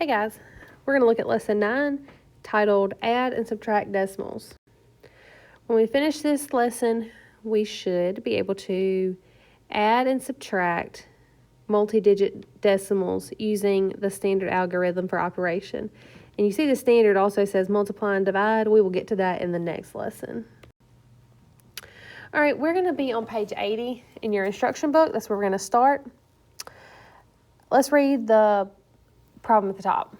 Hey guys, we're going to look at lesson 9 titled Add and Subtract Decimals. When we finish this lesson, we should be able to add and subtract multi-digit decimals using the standard algorithm for operation. And you see the standard also says multiply and divide. We will get to that in the next lesson. All right, we're going to be on page 80 in your instruction book. That's where we're going to start. Let's read the problem at the top.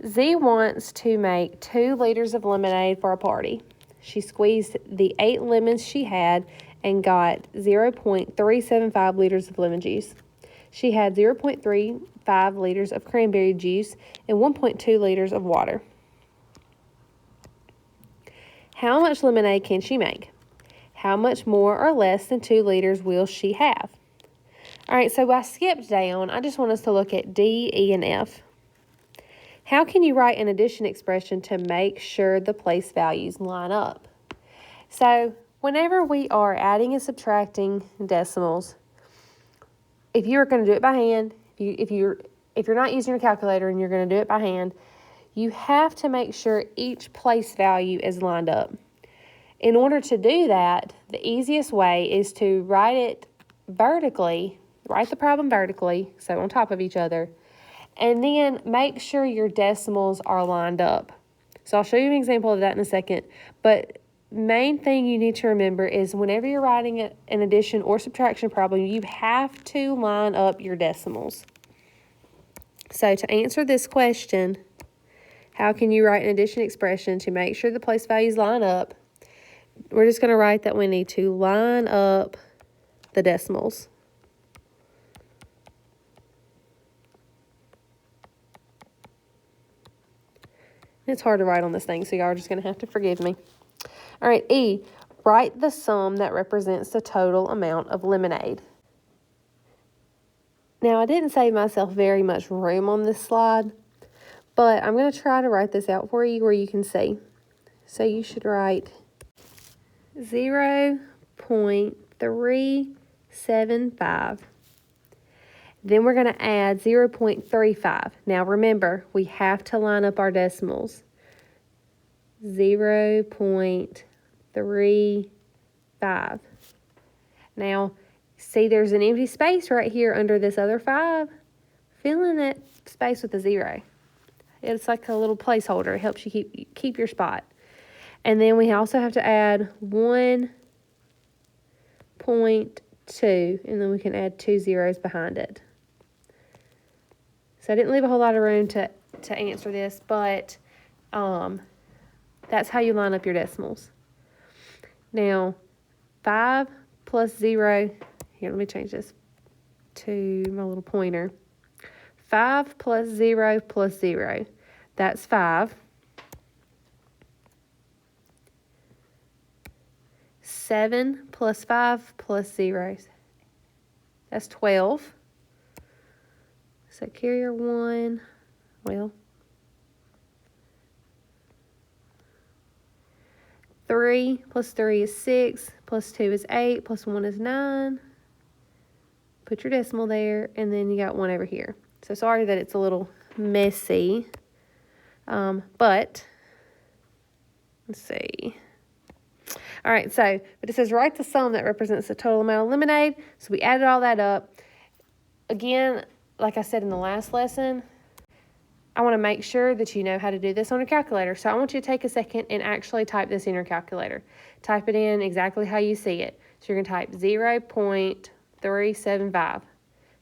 Z wants to make 2 liters of lemonade for a party. She squeezed the 8 lemons she had and got 0.375 liters of lemon juice. She had 0.35 liters of cranberry juice and 1.2 liters of water. How much lemonade can she make? How much more or less than 2 liters will she have? All right, so I skipped down. I just want us to look at D, E, and F. How can you write an addition expression to make sure the place values line up? So whenever we are adding and subtracting decimals, if you're going to do it by hand, if you're not using your calculator and you're going to do it by hand, you have to make sure each place value is lined up. In order to do that, the easiest way is to write it vertically. Write the problem vertically, so on top of each other, and then make sure your decimals are lined up. So I'll show you an example of that in a second, but main thing you need to remember is whenever you're writing an addition or subtraction problem, you have to line up your decimals. So to answer this question, how can you write an addition expression to make sure the place values line up? We're just going to write that we need to line up the decimals. It's hard to write on this thing, so y'all are just going to have to forgive me. All right, E, write the sum that represents the total amount of lemonade. Now, I didn't save myself very much room on this slide, but I'm going to try to write this out for you where you can see. So you should write 0.375. Then we're going to add 0.35. Now remember, we have to line up our decimals. 0.35. Now, see there's an empty space right here under this other 5. Fill in that space with a 0. It's like a little placeholder. It helps you keep your spot. And then we also have to add 1.2, and then we can add 2 zeros behind it. So I didn't leave a whole lot of room to answer this, but that's how you line up your decimals. Now, 5 plus 0, here, let me change this to my little pointer. 5 plus 0 plus 0, that's 5. 7 plus 5 plus 0, that's 12. So carrier 1, well, 3 plus 3 is 6, plus 2 is 8, plus 1 is 9. Put your decimal there, and then you got 1 over here. So sorry that it's a little messy, but let's see. All right, but it says write the sum that represents the total amount of lemonade. So we added all that up. Again, like I said in the last lesson, I want to make sure that you know how to do this on your calculator. So I want you to take a second and actually type this in your calculator. Type it in exactly how you see it. So you're going to type 0.375.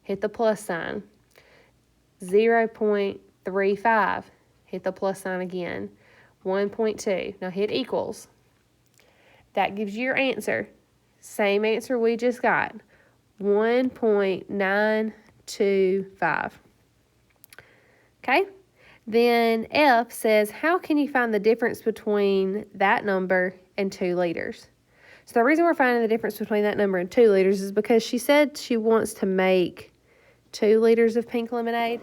Hit the plus sign. 0.35. Hit the plus sign again. 1.2. Now hit equals. That gives you your answer. Same answer we just got. 1.925. Okay? Then F says, how can you find the difference between that number and 2 liters? So the reason we're finding the difference between that number and 2 liters is because she said she wants to make 2 liters of pink lemonade.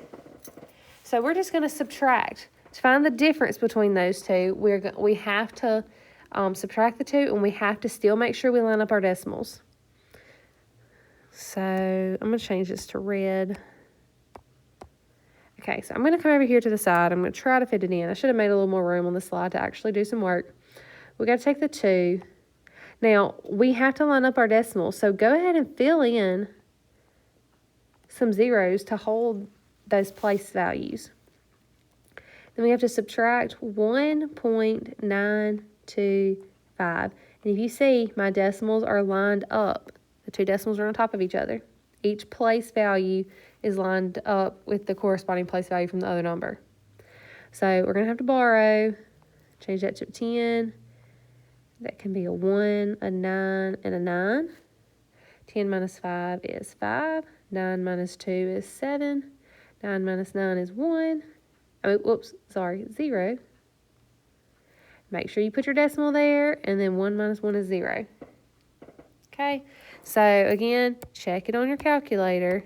So we're just going to subtract. To find the difference between those two, we have to subtract the 2, and we have to still make sure we line up our decimals. So I'm going to change this to red. Okay, so I'm going to come over here to the side. I'm going to try to fit it in. I should have made a little more room on the slide to actually do some work. We got to take the 2. Now, we have to line up our decimals, so go ahead and fill in some zeros to hold those place values. Then we have to subtract 1.925. And if you see, my decimals are lined up. The 2 decimals are on top of each other. Each place value is lined up with the corresponding place value from the other number. So we're going to have to borrow, change that to 10. That can be a 1, a 9, and a 9. 10 minus 5 is 5. 9 minus 2 is 7. 9 minus 9 is 1. 0. Make sure you put your decimal there, and then 1 minus 1 is 0. Okay, so again, check it on your calculator.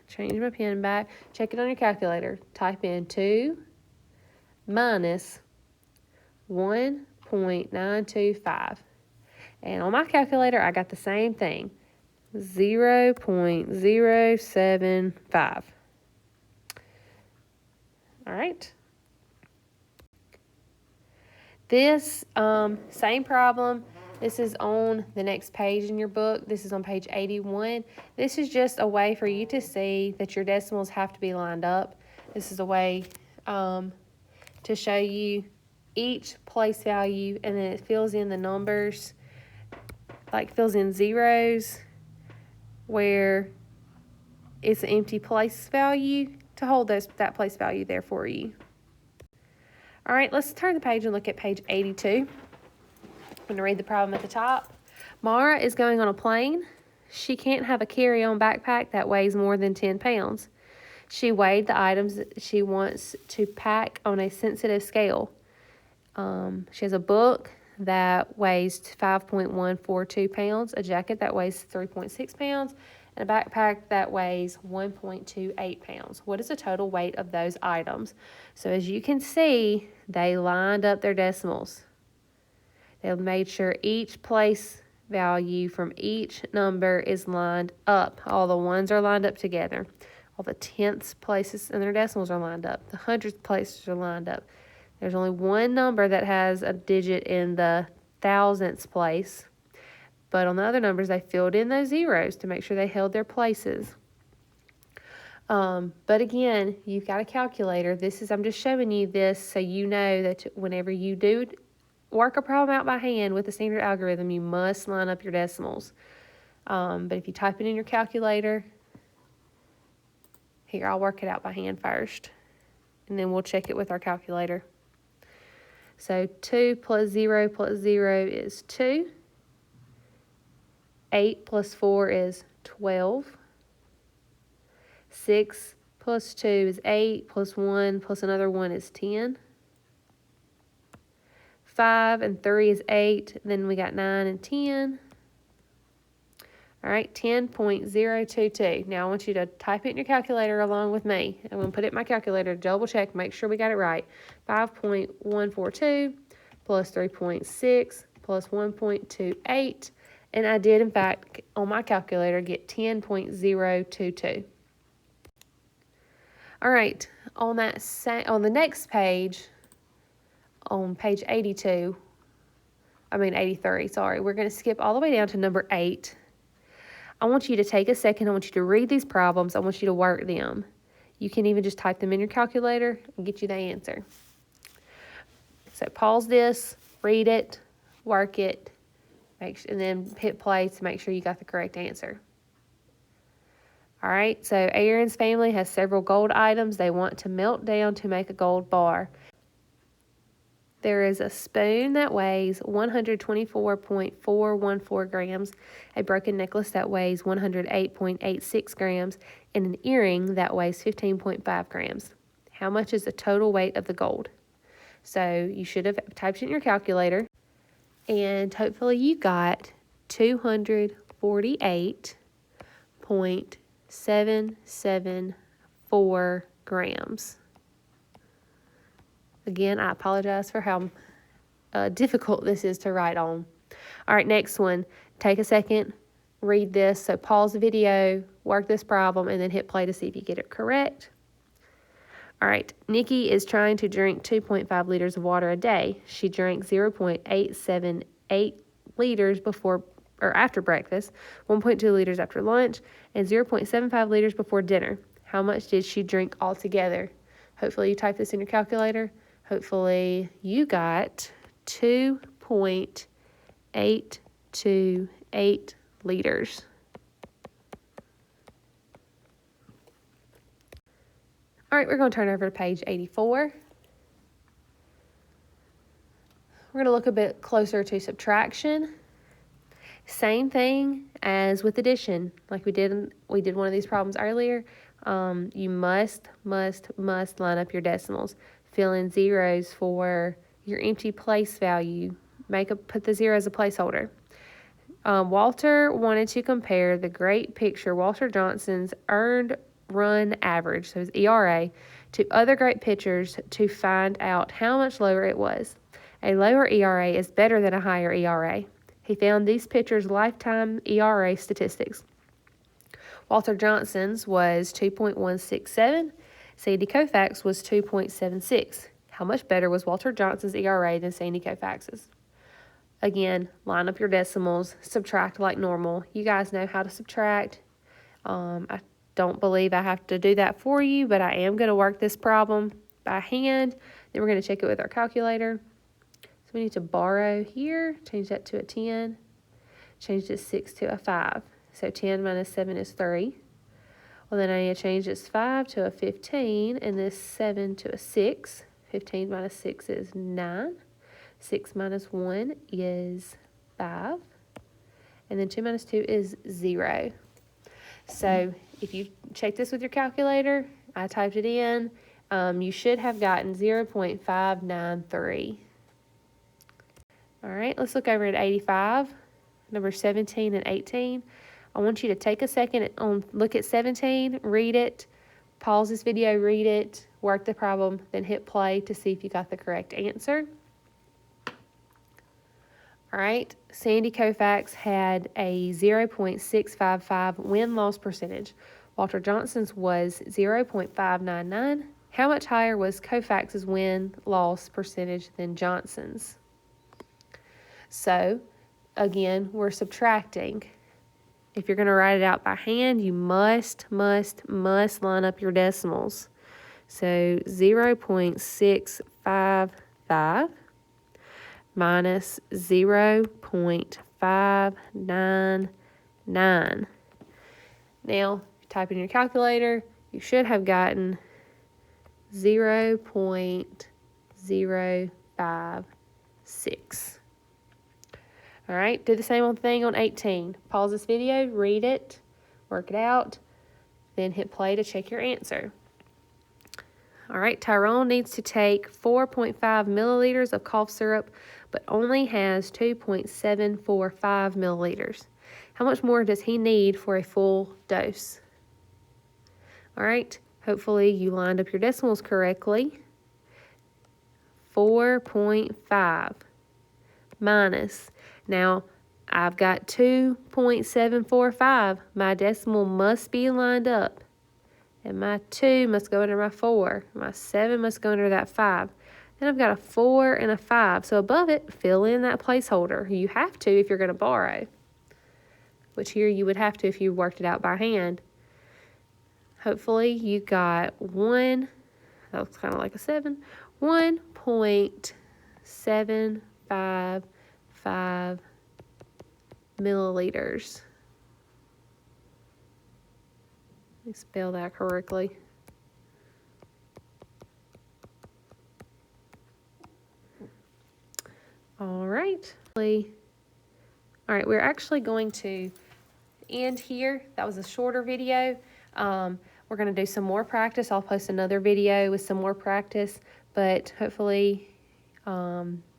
Change my pen back. Check it on your calculator. Type in 2 minus 1.925. And on my calculator, I got the same thing, 0.075. All right. This same problem, this is on the next page in your book. This is on page 81. This is just a way for you to see that your decimals have to be lined up. This is a way to show you each place value, and then it fills in the numbers, like fills in zeros where it's an empty place value to hold that place value there for you. All right, let's turn the page and look at page 82. I'm going to read the problem at the top. Mara is going on a plane. She can't have a carry-on backpack that weighs more than 10 pounds. She weighed the items that she wants to pack on a sensitive scale. She has a book that weighs 5.142 pounds, a jacket that weighs 3.6 pounds, and a backpack that weighs 1.28 pounds. What is the total weight of those items? So as you can see, they lined up their decimals. They made sure each place value from each number is lined up. All the ones are lined up together. All the tenths places and their decimals are lined up. The hundredth places are lined up. There's only one number that has a digit in the thousandths place. But on the other numbers, they filled in those zeros to make sure they held their places. But again, you've got a calculator. I'm just showing you this so you know that whenever you do work a problem out by hand with a standard algorithm, you must line up your decimals. But if you type it in your calculator, here, I'll work it out by hand first, and then we'll check it with our calculator. So 2 plus 0 is 2. 8 plus 4 is 12. 6 plus 2 is 8, plus 1 plus another 1 is 10. 5 and 3 is 8. Then we got 9 and 10. All right, 10.022. Now I want you to type it in your calculator along with me. I'm going to put it in my calculator, double check, make sure we got it right. 5.142 plus 3.6 plus 1.28. And I did, in fact, on my calculator, get 10.022. All right, on the next page, on page 83, sorry, we're going to skip all the way down to number 8. I want you to take a second. I want you to read these problems. I want you to work them. You can even just type them in your calculator and get you the answer. So pause this, read it, work it, and then hit play to make sure you got the correct answer. All right, so Aaron's family has several gold items they want to melt down to make a gold bar. There is a spoon that weighs 124.414 grams, a broken necklace that weighs 108.86 grams, and an earring that weighs 15.5 grams. How much is the total weight of the gold? So you should have typed it in your calculator, and hopefully you got 248.774 grams. Again, I apologize for how difficult this is to write on. All right, next one. Take a second, read this. So pause the video, work this problem, and then hit play to see if you get it correct. All right, Nikki is trying to drink 2.5 liters of water a day. She drank 0.878 liters before or after breakfast, 1.2 liters after lunch, and 0.75 liters before dinner. How much did she drink altogether? Hopefully you type this in your calculator. Hopefully you got 2.828 liters. All right, we're going to turn over to page 84. We're going to look a bit closer to subtraction. Same thing as with addition. Like we did one of these problems earlier. You must line up your decimals. Fill in zeros for your empty place value. Put the zero as a placeholder. Walter wanted to compare the great picture Walter Johnson's earned run average, so his ERA, to other great pitchers to find out how much lower it was. A lower ERA is better than a higher ERA. He found these pitchers' lifetime ERA statistics. Walter Johnson's was 2.167. Sandy Koufax was 2.76. How much better was Walter Johnson's ERA than Sandy Koufax's? Again, line up your decimals, subtract like normal. You guys know how to subtract. I don't believe I have to do that for you, but I am going to work this problem by hand. Then we're going to check it with our calculator. So we need to borrow here, change that to a 10, change this 6 to a 5. So 10 minus 7 is 3. Well, then I need to change this 5 to a 15 and this 7 to a 6. 15 minus 6 is 9. 6 minus 1 is 5. And then 2 minus 2 is 0. So if you check this with your calculator, I typed it in, you should have gotten 0.593. All right, let's look over at 85, number 17 and 18. I want you to take a second and look at 17, read it, pause this video, read it, work the problem, then hit play to see if you got the correct answer. All right, Sandy Koufax had a 0.655 win-loss percentage. Walter Johnson's was 0.599. How much higher was Koufax's win-loss percentage than Johnson's? So, again, we're subtracting. If you're going to write it out by hand, you must line up your decimals. So, 0.655 minus 0.599. Now, type in your calculator, you should have gotten 0.056. All right, do the same thing on 18. Pause this video, read it, work it out, then hit play to check your answer. All right, Tyrone needs to take 4.5 milliliters of cough syrup, but only has 2.745 milliliters. How much more does he need for a full dose? All right, hopefully you lined up your decimals correctly. 4.5 minus. Now, I've got 2.745. My decimal must be lined up. And my 2 must go under my 4. My 7 must go under that 5. Then I've got a 4 and a 5. So above it, fill in that placeholder. You have to if you're going to borrow. Which here you would have to if you worked it out by hand. Hopefully you got that looks kind of like a 7, 1.755 milliliters. Let me spell that correctly. All right. All right, we're actually going to end here. That was a shorter video. We're going to do some more practice. I'll post another video with some more practice, but hopefully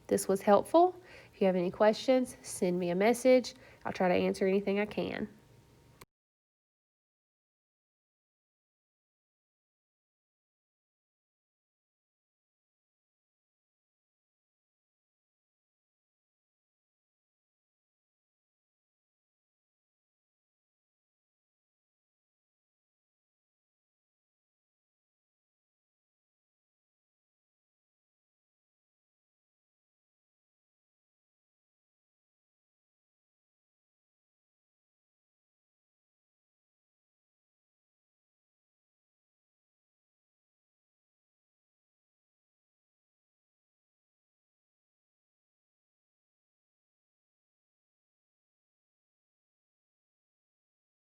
this was helpful. If you have any questions, send me a message. I'll try to answer anything I can.